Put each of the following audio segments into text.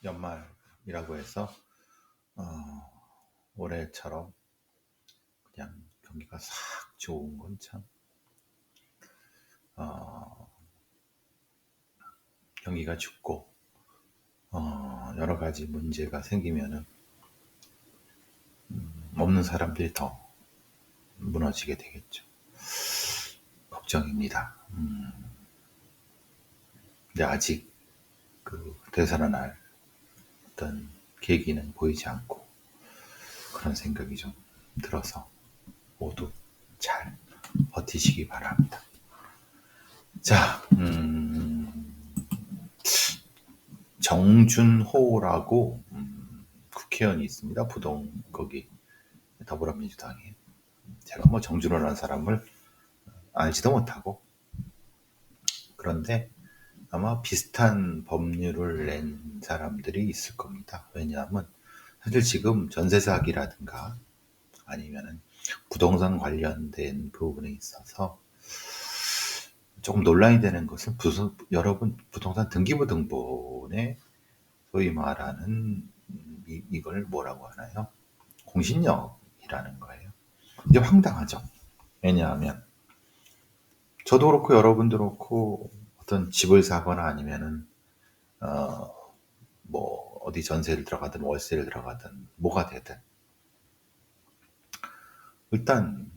연말이라고 해서 어, 올해처럼 그냥 경기가 싹 좋은 건 참 경기가 죽고 여러 가지 문제가 생기면은 없는 사람들이 더 무너지게 되겠죠. 걱정입니다. 근데 아직 그 되살아날 어떤 계기는 보이지 않고 그런 생각이 좀 들어서 모두 잘 버티시기 바랍니다. 자, 정준호라고 국회의원이 있습니다. 거기 더불어민주당에. 제가 뭐 정준호라는 사람을 알지도 못하고, 그런데 아마 비슷한 법률을 낸 사람들이 있을 겁니다. 왜냐하면 사실 지금 전세 사기라든가 아니면은 부동산 관련된 부분에 있어서 조금 논란이 되는 것은 여러분 부동산 등기부등본에 소위 말하는 이걸 뭐라고 하나요? 공신력이라는 거예요. 이게 황당하죠. 왜냐하면 저도 그렇고 여러분도 그렇고 어떤 집을 사거나 아니면은 뭐 어디 전세를 들어가든 월세를 들어가든 뭐가 되든 일단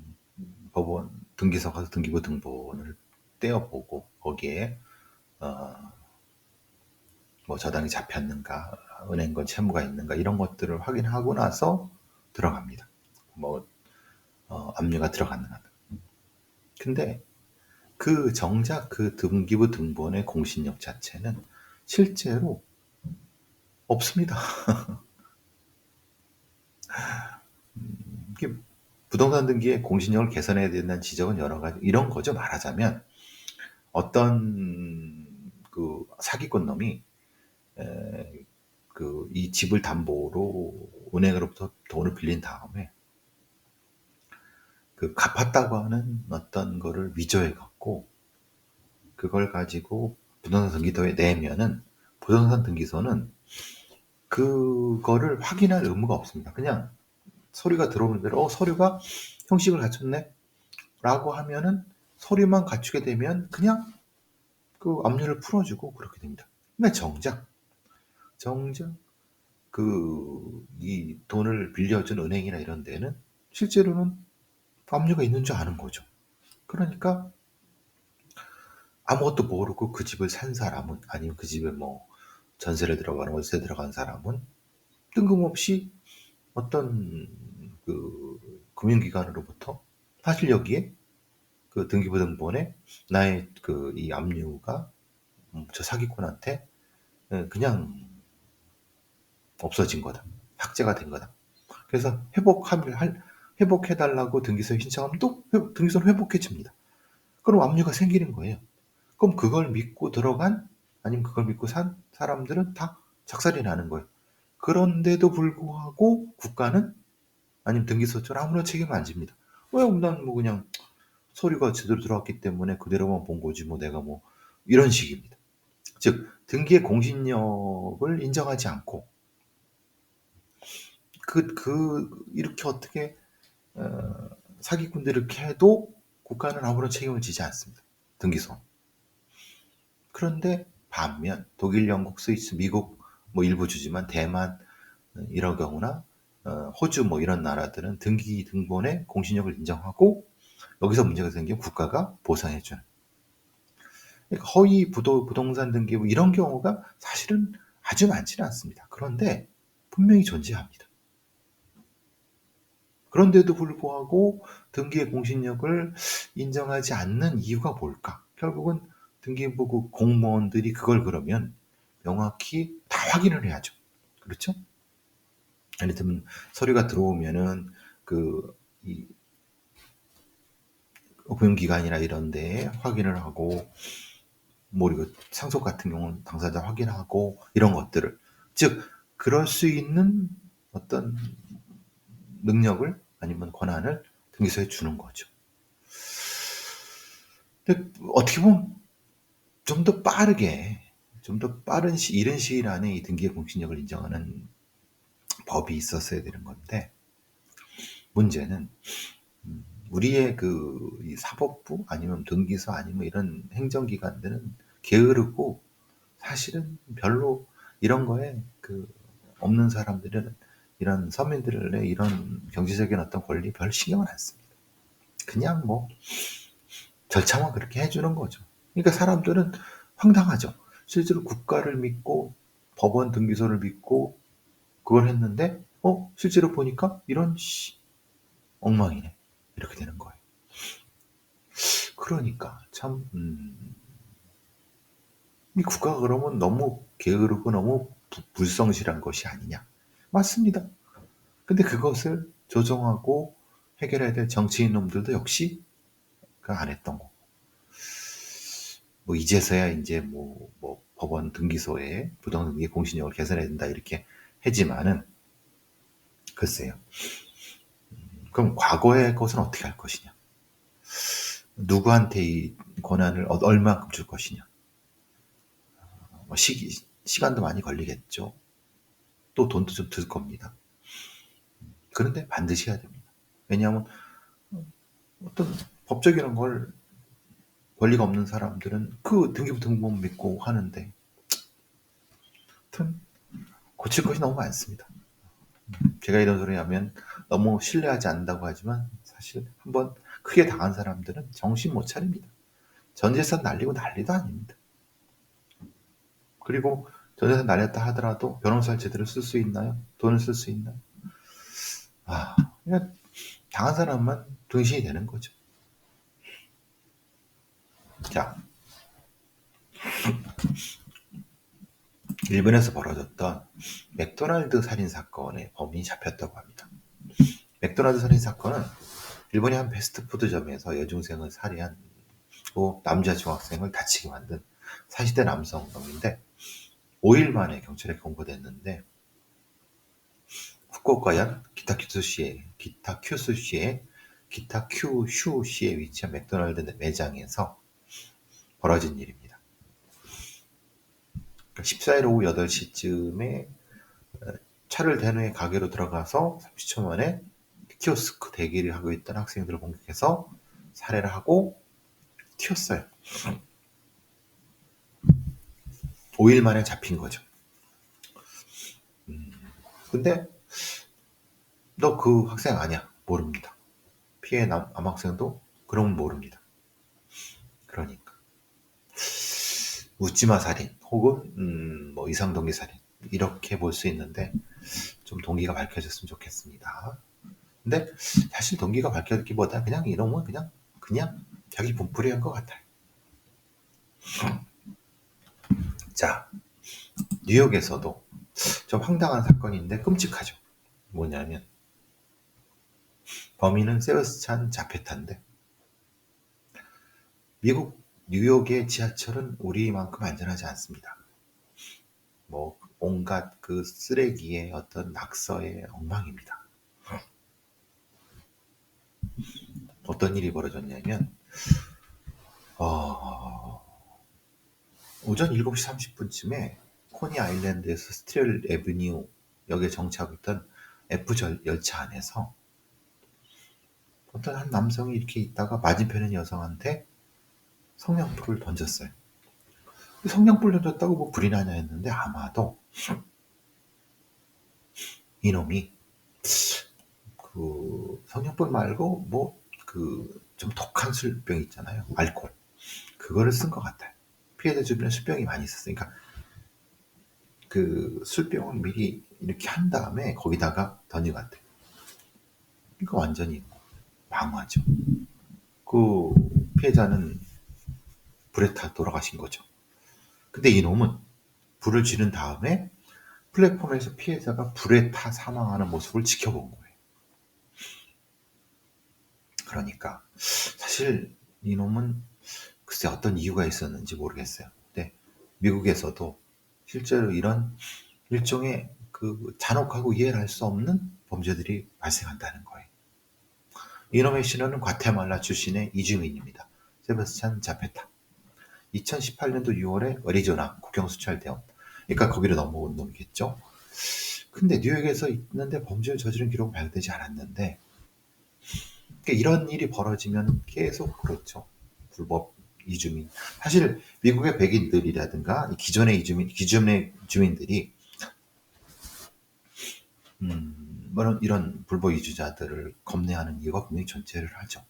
법원 등기소 가서 등기부 등본을 떼어보고 거기에 뭐 저당이 잡혔는가, 은행권 채무가 있는가 이런 것들을 확인하고 나서 들어갑니다. 뭐 압류가 들어갔는가. 근데 그 정작 그 등기부 등본의 공신력 자체는 실제로 없습니다. 이게 부동산 등기의 공신력을 개선해야 된다는 지적은 여러 가지 이런 거죠. 말하자면 어떤 그 사기꾼 놈이 그 이 집을 담보로 은행으로부터 돈을 빌린 다음에 그 갚았다고 하는 어떤 거를 위조해 갖고 그걸 가지고 부동산 등기소에 내면은 부동산 등기소는 그거를 확인할 의무가 없습니다. 그냥 서류가 들어오는 대로 서류가 형식을 갖췄네 라고 하면은 서류만 갖추게 되면 그냥 그 압류를 풀어주고 그렇게 됩니다. 근데 정작 그 이 돈을 빌려준 은행이나 이런 데는 실제로는 압류가 있는 줄 아는 거죠. 그러니까 아무것도 모르고 그 집을 산 사람은 아니면 그 집에 뭐 전세를 들어가는 월세 들어간 사람은 뜬금없이 어떤 그 금융기관으로부터 사실 여기에 그 등기부등본에 나의 그 이 압류가 저 사기꾼한테 그냥 없어진 거다. 삭제가 된 거다. 그래서 회복해달라고 등기소에 신청하면 또 등기소는 회복해줍니다. 그럼 압류가 생기는 거예요. 그럼 그걸 믿고 들어간 아니면 그걸 믿고 산 사람들은 다 작살이 나는 거예요. 그런데도 불구하고 국가는 아니면 등기소처럼 아무런 책임을 안 집니다. 왜? 난 뭐 그냥 서류가 제대로 들어왔기 때문에 그대로만 본 거지 뭐 내가 뭐 이런 식입니다. 즉 등기의 공신력을 인정하지 않고 이렇게 어떻게 사기꾼들이 이렇게 해도 국가는 아무런 책임을 지지 않습니다. 등기소. 그런데 반면 독일, 영국, 스위스, 미국 뭐 일부 주지만 대만 이런 경우나 호주 뭐 이런 나라들은 등기 등본의 공신력을 인정하고 여기서 문제가 생기면 국가가 보상해주는. 그러니까 허위 부동산 등기 뭐 이런 경우가 사실은 아주 많지는 않습니다. 그런데 분명히 존재합니다. 그런데도 불구하고 등기의 공신력을 인정하지 않는 이유가 뭘까? 결국은 등기부 공무원들이 그걸 그러면 명확히 다 확인을 해야죠. 그렇죠? 예를 들면 서류가 들어오면은 이 금융기관이나 이런 데에 확인을 하고 뭐 이거 상속 같은 경우는 당사자 확인하고 이런 것들을 즉 그럴 수 있는 어떤 능력을 아니면 권한을 등기소에 주는 거죠. 근데 어떻게 보면 좀 더 빠르게 좀 더 이른 시일 안에 이 등기의 공신력을 인정하는 법이 있었어야 되는 건데, 문제는 우리의 이 사법부 아니면 등기소 아니면 이런 행정기관들은 게으르고 사실은 별로 이런 거에 없는 사람들은 이런 서민들의 이런 경제적인 어떤 권리 별 신경을 안 씁니다. 그냥 뭐 절차만 그렇게 해주는 거죠. 그러니까 사람들은 황당하죠. 실제로 국가를 믿고 법원 등기소를 믿고 그걸 했는데 실제로 보니까 이런 엉망이네. 이렇게 되는 거예요. 그러니까 참 이 국가가 그러면 너무 게으르고 너무 불성실한 것이 아니냐. 맞습니다. 근데 그것을 조정하고 해결해야 될 정치인 놈들도 역시 안 했던 거고. 뭐 이제서야 이제 뭐 법원 등기소에 부동등기 공신력을 개선해야 된다 이렇게 하지만은 글쎄요. 그럼 과거의 것은 어떻게 할 것이냐? 누구한테 이 권한을 얼마만큼 줄 것이냐? 뭐 시간도 많이 걸리겠죠. 또 돈도 좀 들 겁니다. 그런데 반드시 해야 됩니다. 왜냐하면 어떤 법적인 걸 권리가 없는 사람들은 그 등기부 등본 믿고 하는데 하여튼 고칠 것이 너무 많습니다. 제가 이런 소리 하면 너무 신뢰하지 않는다고 하지만 사실 한번 크게 당한 사람들은 정신 못 차립니다. 전 재산 날리고 난리도 아닙니다. 그리고 전 재산 날렸다 하더라도 변호사를 제대로 쓸 수 있나요? 돈을 쓸 수 있나요? 그냥 당한 사람만 등신이 되는 거죠. 자, 일본에서 벌어졌던 맥도날드 살인 사건의 범인이 잡혔다고 합니다. 맥도날드 살인 사건은 일본의 한 패스트푸드점에서 여중생을 살해한 남자 중학생을 다치게 만든 40대 남성놈인데 5일 만에 경찰에 공고됐는데 후쿠오카현 기타큐슈시에 위치한 맥도날드 매장에서 벌어진 일입니다. 14일 오후 8시쯤에 차를 댄 후에 가게로 들어가서 30초 만에 키오스크 대기를 하고 있던 학생들을 공격해서 살해를 하고 튀었어요. 5일 만에 잡힌 거죠. 근데 너 그 학생 아니야? 모릅니다. 피해 남학생도 그러면 모릅니다. 그러니까 묻지마 살인 혹은 뭐 이상동기 살인 이렇게 볼 수 있는데 좀 동기가 밝혀졌으면 좋겠습니다. 근데 사실 동기가 밝혀졌기보다 그냥 이놈은 그냥 자기 분풀이한 것 같아요. 자, 뉴욕에서도 좀 황당한 사건인데 끔찍하죠. 뭐냐면 범인은 세바스찬 자페타인데 미국 뉴욕의 지하철은 우리만큼 안전하지 않습니다. 뭐 온갖 그 쓰레기의 어떤 낙서의 엉망입니다. 어떤 일이 벌어졌냐면 오전 7시 30분쯤에 코니 아일랜드에서 스트렐 애비뉴 역에 정차하고 있던 F 열차 안에서 어떤 한 남성이 이렇게 있다가 맞은편에 있는 여성한테 성냥불을 던졌어요. 성냥불 던졌다고 뭐 불이 나냐 했는데 아마도 이놈이 그 성냥불 말고 뭐 그 좀 독한 술병 있잖아요. 알코올. 그거를 쓴 것 같아요. 피해자 주변에 술병이 많이 있었으니까 그 술병을 미리 이렇게 한 다음에 거기다가 던진 것 같아요. 이거 완전히 방화죠. 그 피해자는 불에 타 돌아가신 거죠. 근데 이놈은 불을 지른 다음에 플랫폼에서 피해자가 불에 타 사망하는 모습을 지켜본 거예요. 그러니까 사실 이놈은 글쎄 어떤 이유가 있었는지 모르겠어요. 근데 미국에서도 실제로 이런 일종의 그 잔혹하고 이해를 할 수 없는 범죄들이 발생한다는 거예요. 이놈의 신원은 과테말라 출신의 이주민입니다. 세바스찬 자페타. 2018년도 6월에 어리조나 국경수찰대원. 그러니까 거기로 넘어온 놈이겠죠. 근데 뉴욕에서 있는데 범죄를 저지른 기록은 발견되지 않았는데, 그러니까 이런 일이 벌어지면 계속 그렇죠. 불법 이주민. 사실 미국의 백인들이라든가 기존의 주민들이 이런 불법 이주자들을 겁내하는 이유가 분명히 존재를 하죠.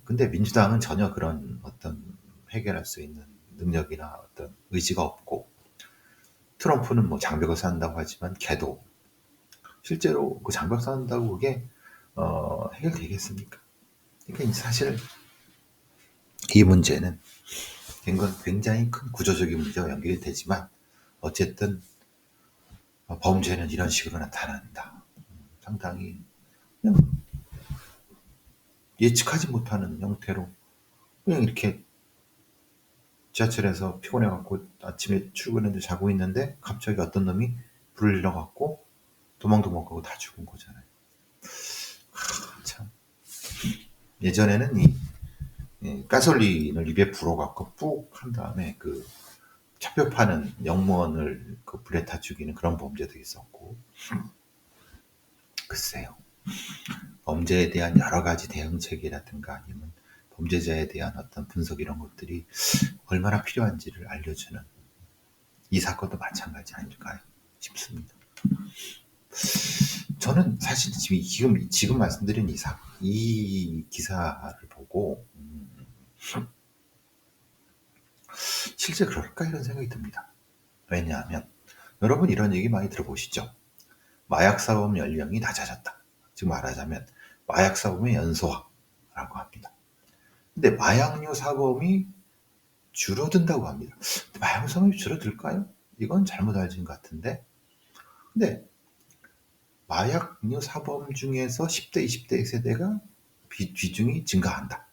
근데 민주당은 전혀 그런 어떤 해결할 수 있는 능력이나 어떤 의지가 없고, 트럼프는 뭐 장벽을 쌓는다고 하지만 걔도 실제로 그 장벽 쌓는다고 그게 해결되겠습니까? 그러니까 이제 사실 이 문제는 굉장히 큰 구조적인 문제와 연결이 되지만, 어쨌든 범죄는 이런 식으로 나타난다. 상당히 그냥 예측하지 못하는 형태로 그냥 이렇게 지하철에서 피곤해갖고 아침에 출근했는데 자고 있는데 갑자기 어떤 놈이 불을 일어갖고 도망도 못 가고 다 죽은 거잖아요. 참. 예전에는 가솔린을 입에 불어갖고 푹 한 다음에 그 차표 파는 영무원을 그 불에 타 죽이는 그런 범죄도 있었고, 글쎄요. 범죄에 대한 여러 가지 대응책이라든가 아니면 범죄자에 대한 어떤 분석 이런 것들이 얼마나 필요한지를 알려주는 이 사건도 마찬가지 아닐까요? 싶습니다. 저는 사실 지금 말씀드린 이 기사를 보고 실제 그럴까 이런 생각이 듭니다. 왜냐하면 여러분 이런 얘기 많이 들어보시죠? 마약 사범 연령이 낮아졌다. 즉 말하자면 마약 사범의 연소화라고 합니다. 근데 마약류 사범이 줄어든다고 합니다. 근데 마약류 사범이 줄어들까요? 이건 잘못 알진 것 같은데. 근데 마약류 사범 중에서 10대, 20대 세대가 비중이 증가한다.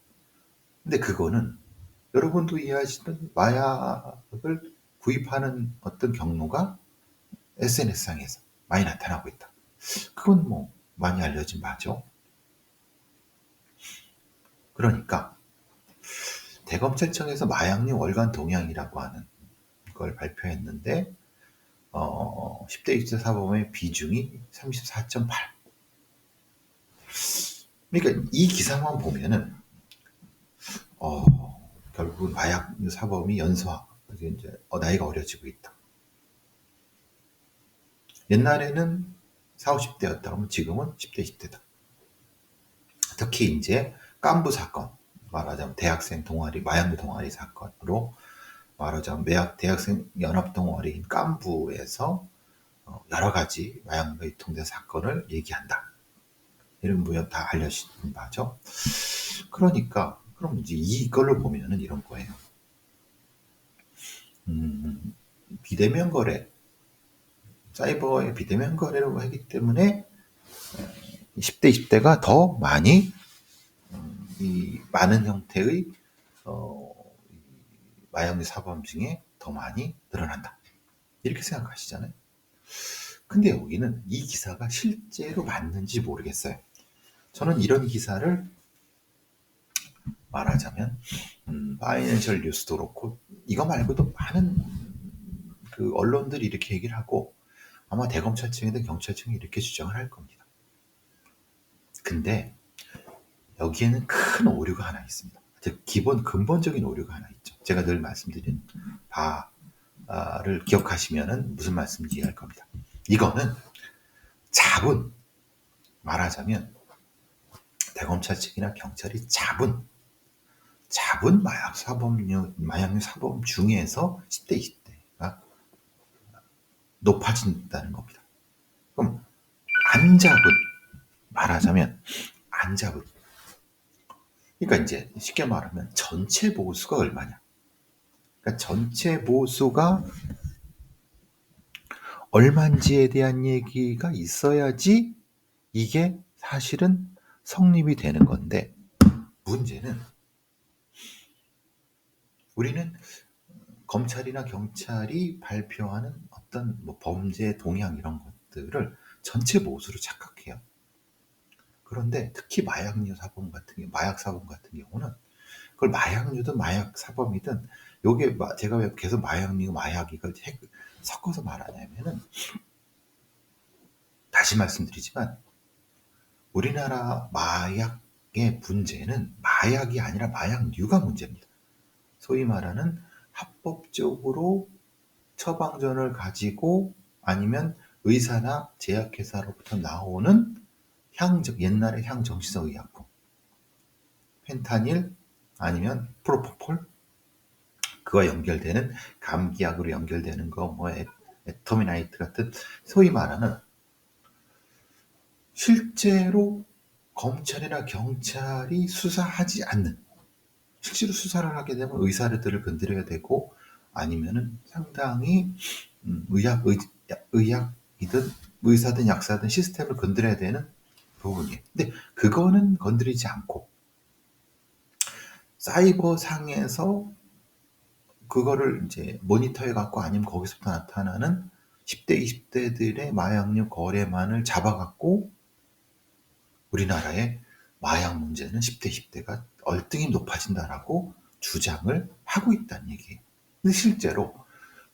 근데 그거는 여러분도 이해하시는 마약을 구입하는 어떤 경로가 SNS상에서 많이 나타나고 있다. 그건 뭐 많이 알려진 바죠. 그러니까 대검찰청에서 마약류 월간 동향이라고 하는 걸 발표했는데 10대 20대 사범의 비중이 34.8. 그러니까 이 기사만 보면은 결국은 마약류 사범이 연소화, 이제 나이가 어려지고 있다. 옛날에는 40, 50대였다 그러면 지금은 10대, 20대다. 특히 이제 깐부 사건, 말하자면 대학생 동아리, 마약류 동아리 사건으로 말하자면 대학생 연합 동아리인 깐부에서 여러 가지 마약류가 유통된 사건을 얘기한다. 이런 부분 다 알려진 바죠. 그러니까 그럼 이제 이걸로 보면은 이런 거예요. 비대면 거래, 사이버의 비대면 거래라고 하기 때문에 10대, 20대가 더 많이 이 많은 형태의 마약류 사범 중에 더 많이 늘어난다. 이렇게 생각하시잖아요. 근데 여기는 이 기사가 실제로 맞는지 모르겠어요. 저는 이런 기사를 말하자면 파이낸셜 뉴스도 그렇고 이거 말고도 많은 그 언론들이 이렇게 얘기를 하고 아마 대검찰청이든 경찰청이 이렇게 주장을 할 겁니다. 근데 여기에는 큰 오류가 하나 있습니다. 즉 근본적인 오류가 하나 있죠. 제가 늘 말씀드린 바를 기억하시면은 무슨 말씀인지 이해할 겁니다. 이거는 말하자면 대검찰청이나 경찰이 잡은 마약류 사범 중에서 10대, 20대가 높아진다는 겁니다. 그럼 말하자면 안 잡은. 그러니까 이제 쉽게 말하면 전체 보수가 얼마냐. 그러니까 전체 보수가 얼마인지에 대한 얘기가 있어야지 이게 사실은 성립이 되는 건데, 문제는 우리는 검찰이나 경찰이 발표하는 어떤 뭐 범죄 동향 이런 것들을 전체 보수로 착각해요. 그런데 특히 마약 사범 같은 경우는 그걸 마약류든 마약 사범이든 요게 제가 왜 계속 마약류, 마약이걸 섞어서 말하냐면은 다시 말씀드리지만 우리나라 마약의 문제는 마약이 아니라 마약류가 문제입니다. 소위 말하는 합법적으로 처방전을 가지고 아니면 의사나 제약회사로부터 나오는 옛날의 향정신성 의약품, 펜타닐 아니면 프로포폴, 그와 연결되는 감기약으로 연결되는 거, 뭐 에터미나이트 같은 소위 말하는 실제로 검찰이나 경찰이 수사하지 않는, 실제로 수사를 하게 되면 의사들을 건드려야 되고 아니면은 상당히 의학이든 의사든 약사든 시스템을 건드려야 되는 부분이에요. 근데 그거는 건드리지 않고 사이버 상에서 그거를 이제 모니터해 갖고 아니면 거기서부터 나타나는 10대, 20대들의 마약류 거래만을 잡아갖고 우리나라의 마약 문제는 10대, 20대가 얼등히 높아진다라고 주장을 하고 있다는 얘기예요. 근데 실제로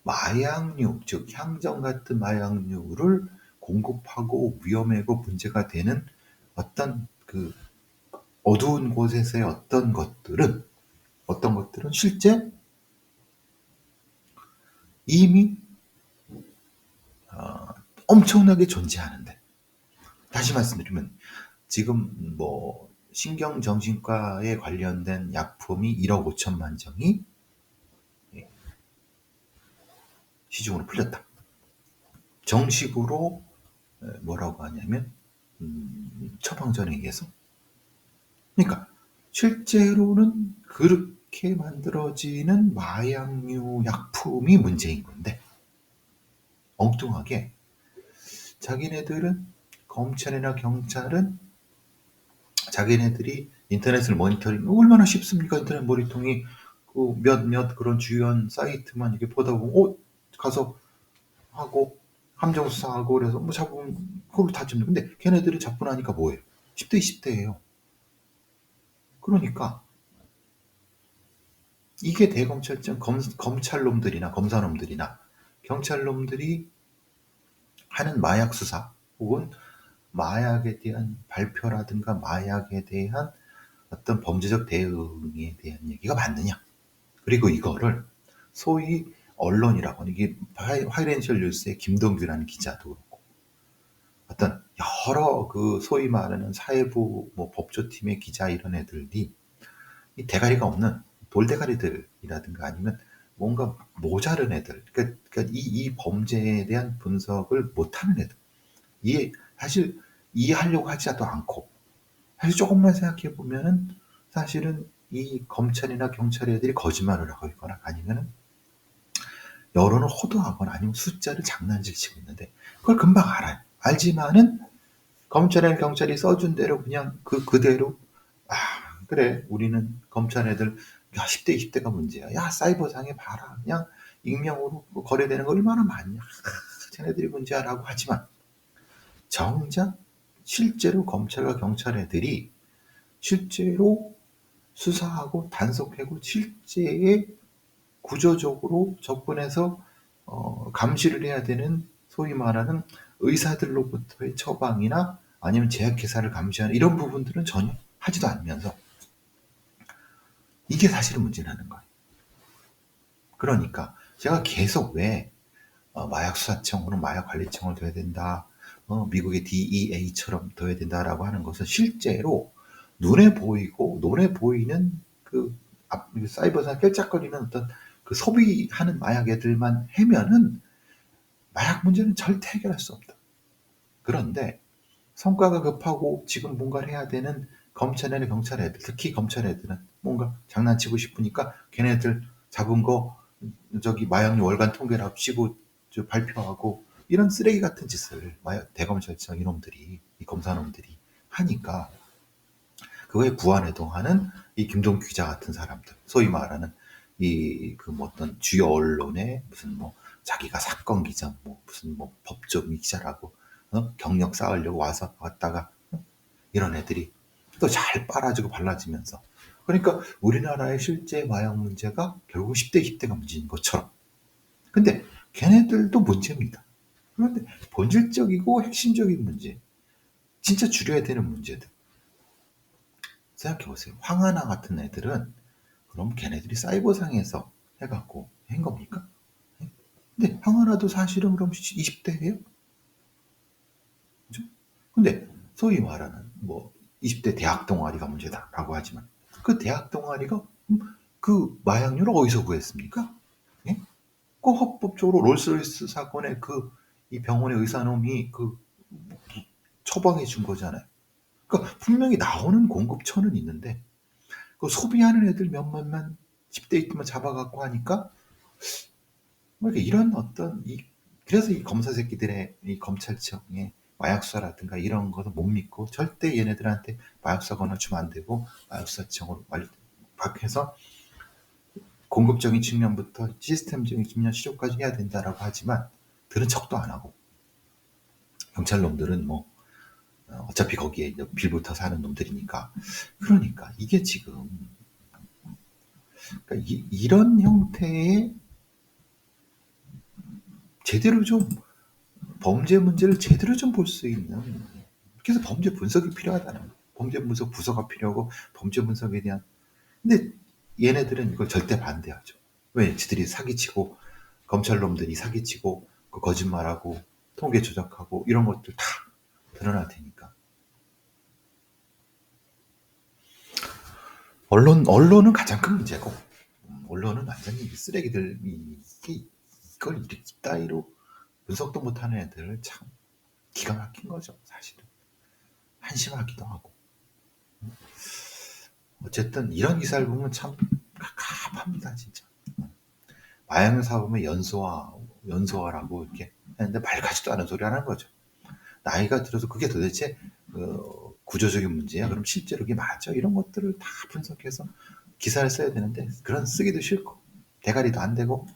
마약류, 즉 향정 같은 마약류를 공급하고 위험하고 문제가 되는 어떤 그 어두운 곳에서의 어떤 것들은 실제 이미 엄청나게 존재하는데, 다시 말씀드리면 지금 뭐 신경정신과에 관련된 약품이 1억 5천만 정이 시중으로 풀렸다. 정식으로 뭐라고 하냐면 처방전에 의해서. 그러니까 실제로는 그렇게 만들어지는 마약류 약품이 문제인 건데 엉뚱하게 자기네들은, 검찰이나 경찰은 자기네들이 인터넷을 모니터링 얼마나 쉽습니까? 인터넷 모니터링이 그 몇몇 그런 주요한 사이트만 이렇게 보다 보면 가서 하고 함정 수사하고 그래서 뭐 잡으면 거기 다 잡는. 근데 걔네들이 잡고 나니까 뭐예요? 10대 20대예요. 그러니까 이게 대검찰청 검찰놈들이나 검사놈들이나 경찰놈들이 하는 마약 수사 혹은 마약에 대한 발표라든가 마약에 대한 어떤 범죄적 대응에 대한 얘기가 맞느냐. 그리고 이거를 소위 언론이라고 하는, 이게 파이낸셜 뉴스의 김동규라는 기자도 그렇고 어떤 여러 그 소위 말하는 사회부 뭐 법조팀의 기자 이런 애들이 이 대가리가 없는 돌대가리들이라든가 아니면 뭔가 모자른 애들, 그러니까 이 범죄에 대한 분석을 못하는 애들, 사실 이해하려고 하지도 않고, 사실 조금만 생각해 보면은 사실은 이 검찰이나 경찰 애들이 거짓말을 하고 있거나 아니면은 여론을 호도하거나 아니면 숫자를 장난질 치고 있는데 그걸 금방 알아요. 알지만은 검찰이나 경찰이 써준 대로 그냥 그대로 그래 우리는 검찰 애들 10대 20대가 문제야. 야 사이버상에 봐라. 그냥 익명으로 거래되는 거 얼마나 많냐. 쟤네들이 문제야라고 하지만 정작 실제로 검찰과 경찰 애들이 실제로 수사하고 단속하고 실제의 구조적으로 접근해서 감시를 해야 되는 소위 말하는 의사들로부터의 처방이나 아니면 제약회사를 감시하는 이런 부분들은 전혀 하지도 않으면서 이게 사실은 문제라는 거예요. 그러니까 제가 계속 왜 마약 수사청으로 마약 관리청을 둬야 된다, 미국의 DEA처럼 둬야 된다라고 하는 것은 실제로 눈에 보이는 그 사이버상 깔짝거리는 어떤 그 소비하는 마약 애들만 해면은 마약 문제는 절대 해결할 수 없다. 그런데 성과가 급하고 지금 뭔가를 해야 되는 검찰이나 경찰 애들, 특히 검찰 애들은 뭔가 장난치고 싶으니까 걔네들 잡은 거 저기 마약류 월간 통계를 합치고 발표하고 이런 쓰레기 같은 짓을 대검찰청 이놈들이, 이 검사놈들이 하니까 그거에 부안해동하는 이 김동규 기자 같은 사람들, 소위 말하는 이 그 뭐 어떤 주요 언론에 무슨 뭐 자기가 사건 기자, 뭐 무슨 뭐 법조 기자라고 경력 쌓으려고 왔다가 이런 애들이 또 잘 빨아주고 발라지면서 그러니까 우리나라의 실제 마약 문제가 결국 10대, 20대가 문제인 것처럼. 근데 걔네들도 문제입니다. 그런데 본질적이고 핵심적인 문제, 진짜 줄여야 되는 문제들. 생각해보세요. 황하나 같은 애들은 그럼 걔네들이 사이버상에서 해갖고 한 겁니까? 근데 황하나도 사실은 그럼 20대예요? 그죠? 근데 소위 말하는 뭐 20대 대학 동아리가 문제다라고 하지만 그 대학 동아리가 그 마약류를 어디서 구했습니까? 예? 그 합법적으로 롤스로이스 사건의 그 이 병원의 의사놈이 그 처방해 준 거잖아요. 그러니까 분명히 나오는 공급처는 있는데 그 소비하는 애들 몇몇만 10대 있지만 잡아갖고 하니까 뭐 이렇게 이런 어떤 이 그래서 이 검사 새끼들의 이 검찰청의 마약 수사라든가 이런 것은 못 믿고 절대 얘네들한테 마약 수사 권을 주면 안 되고 마약 수사청으로 박해서 공급적인 측면부터 시스템적인 측면 실효까지 해야 된다라고 하지만 들은 척도 안 하고 경찰 놈들은 뭐 어차피 거기에 빌붙어 사는 놈들이니까 그러니까 이게 지금 그러니까 이런 형태의 제대로 좀 범죄 문제를 제대로 좀 볼 수 있는 그래서 범죄 분석이 필요하다는 거예요. 범죄 분석 부서가 필요하고 범죄 분석에 대한 근데 얘네들은 이걸 절대 반대하죠. 왜? 지들이 사기치고 검찰놈들이 사기치고 그 거짓말하고 통계 조작하고 이런 것들 다 드러날 테니까. 언론은 가장 큰 문제고 언론은 완전히 쓰레기들 이걸 이렇게 따위로 분석도 못하는 애들 참 기가 막힌 거죠 사실은. 한심하기도 하고. 어쨌든 이런 기사를 보면 참 갑갑합니다 진짜. 마약을 사보면 연소화라고 이렇게 했는데 말 같지도 않은 소리 하는 거죠. 나이가 들어서 그게 도대체 구조적인 문제야? 그럼 실제로 그게 맞아? 이런 것들을 다 분석해서 기사를 써야 되는데 그런 쓰기도 싫고 대가리도 안 되고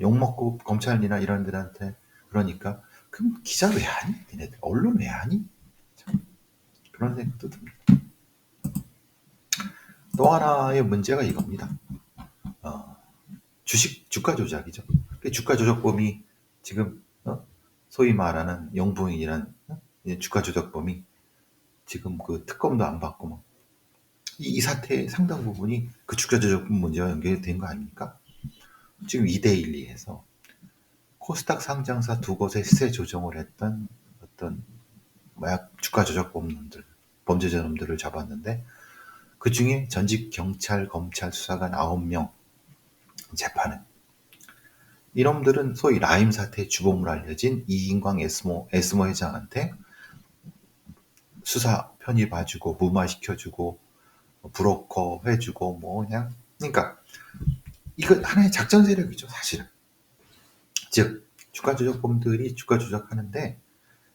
욕먹고 검찰이나 이런 데한테 그러니까 그럼 기자 왜 하니? 니네들 언론 왜 하니? 참 그런 생각도 듭니다. 또 하나의 문제가 이겁니다. 어, 주가 조작이죠. 주가 조작범이 지금 소위 말하는 영부인이란 주가 조작범이 지금 그 특검도 안 받고 뭐 이 사태의 상당 부분이 그 주가 조작 문제와 연결된 거 아닙니까? 지금 2대1리에서 코스닥 상장사 두 곳의 시세 조정을 했던 어떤 마약 주가 조작범들, 범죄자놈들을 잡았는데 그 중에 전직 경찰, 검찰, 수사관 9명 재판은 이놈들은 소위 라임 사태의 주범으로 알려진 이인광 에스모 회장한테 수사 편의 봐주고 무마시켜주고 브로커 해주고 뭐 그냥 그러니까 이거 하나의 작전 세력이죠 사실은. 즉 주가 조작범들이 주가 조작하는데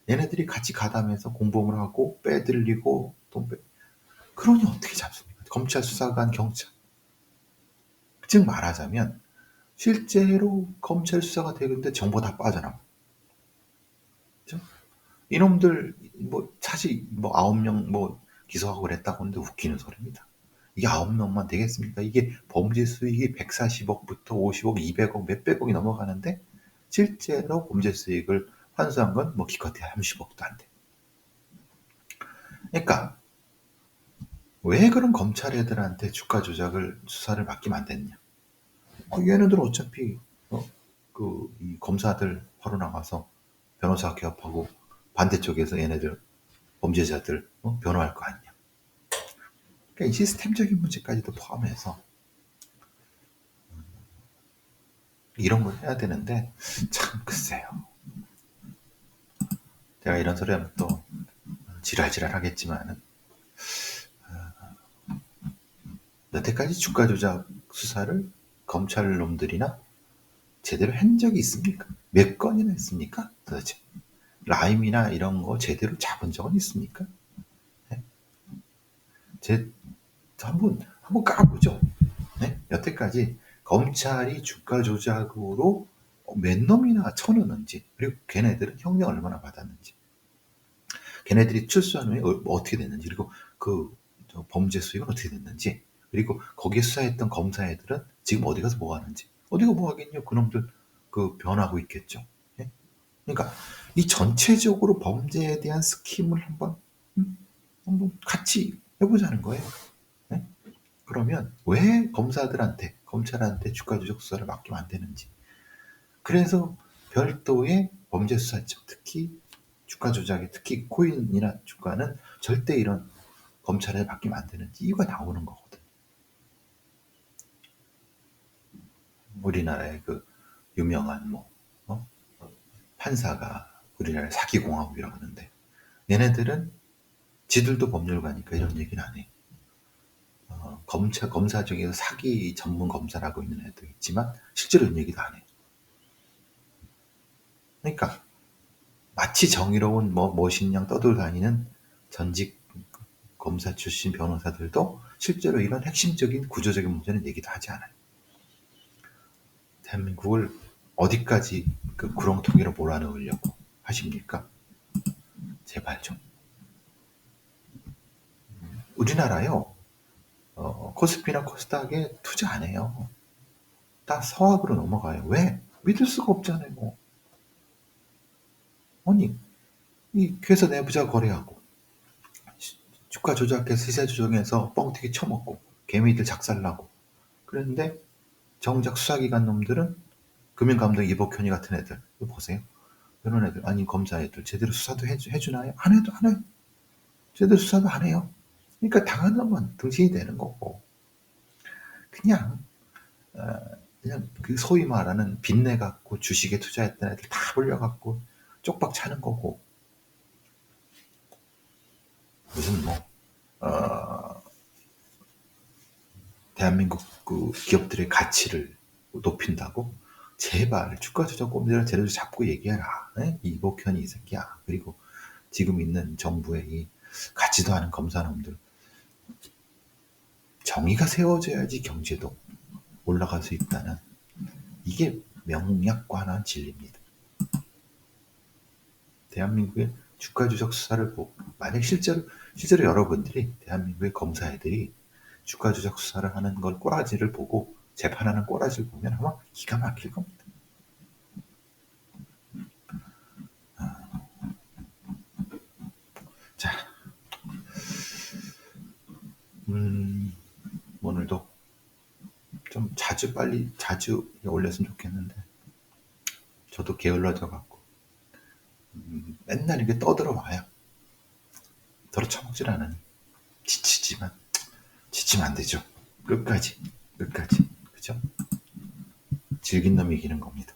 얘네들이 같이 가담해서 공범을 하고 빼들리고 돈 빼. 그러니 어떻게 잡습니까? 검찰 수사관 경찰. 즉 말하자면 실제로 검찰 수사가 되는데 정보 다 빠져나와. 그렇죠? 이놈들 뭐 사실 뭐 9명 뭐 기소하고 그랬다고 하는데 웃기는 소리입니다. 이게 9명만 되겠습니까? 이게 범죄 수익이 140억부터 50억, 200억, 몇백억이 넘어가는데 실제로 범죄 수익을 환수한 건 뭐 기껏해야 30억도 안 돼. 그러니까 왜 그런 검찰 애들한테 주가 조작을 수사를 맡기면 안 됐냐? 얘네들 어차피 이 검사들 바로 나가서 변호사 개업하고 반대쪽에서 얘네들 범죄자들 변호할 거 아니냐. 그러니까 이 시스템적인 문제까지도 포함해서 이런 걸 해야 되는데 참 글쎄요. 제가 이런 소리 하면 또 지랄지랄 하겠지만은 여태까지 주가 조작 수사를 검찰 놈들이나 제대로 한 적이 있습니까? 몇 건이나 했습니까? 도대체 라임이나 이런 거 제대로 잡은 적은 있습니까? 네? 한번 까보죠. 네? 여태까지 검찰이 주가 조작으로 몇 놈이나 쳐넣는지 그리고 걔네들은 형량 얼마나 받았는지 걔네들이 출소한 후에 어떻게 됐는지 그리고 그 범죄 수익은 어떻게 됐는지, 그리고 거기에 수사했던 검사애들은 지금 어디 가서 뭐 하는지. 어디가 뭐 하겠냐, 그놈들 변하고 있겠죠. 예? 그러니까 이 전체적으로 범죄에 대한 스킴을 한번 같이 해보자는 거예요. 예? 그러면 왜 검사들한테, 검찰한테 주가 조작 수사를 맡기면 안 되는지. 그래서 별도의 범죄 수사청, 특히 주가 조작에, 특히 코인이나 주가는 절대 이런 검찰에 맡기면 안 되는 이유가 나오는 거거든. 우리나라의 유명한 판사가 우리나라의 사기공화국이라고 하는데, 얘네들은 지들도 법률가니까 이런 얘기는 안 해. 검사 중에서 사기 전문 검사라고 있는 애도 있지만 실제로 이런 얘기도 안 해. 그러니까 마치 정의로운 멋있냥 떠돌다니는 전직 검사 출신 변호사들도 실제로 이런 핵심적인 구조적인 문제는 얘기도 하지 않아요. 대한민국을 어디까지 구렁텅이로 몰아넣으려고 하십니까? 제발 좀. 우리나라요, 코스피나 코스닥에 투자 안 해요. 다 서학으로 넘어가요. 왜? 믿을 수가 없잖아요. 아니, 이 회사 내부자 거래하고 주가 조작해서 시세 조정해서 뻥튀기 쳐먹고 개미들 작살나고, 그런데 정작 수사기관 놈들은 금융감독 이복현이 같은 애들, 이거 보세요. 이런 애들, 아니 검사 애들 제대로 수사도 해주나요? 안 해도 안 해요. 제대로 수사도 안 해요. 그러니까 당한 놈은 등신이 되는 거고, 그냥 어, 그냥 소위 말하는 빚내 갖고 주식에 투자했던 애들 다 불려갖고 쪽박 차는 거고, 무슨 대한민국 기업들의 가치를 높인다고? 제발 주가 조작 꼼수를 제대로 잡고 얘기해라. 에? 이복현이 이 새끼야. 그리고 지금 있는 정부의 이 같지도 않은 검사놈들, 정의가 세워져야지 경제도 올라갈 수 있다는, 이게 명약관한 진리입니다. 대한민국의 주가 조작 수사를 보고, 만약 실제로 여러분들이 대한민국의 검사애들이 주가 조작 수사를 하는 걸, 꼬라지를 보고 재판하는 꼬라지를 보면 아마 기가 막힐 겁니다. 자, 오늘도 좀 자주 올렸으면 좋겠는데, 저도 게을러져 갖고 맨날 이렇게 떠들어와요. 더러 처먹질 않으니 지치면 안 되죠. 끝까지 그죠? 질긴 놈이 이기는 겁니다.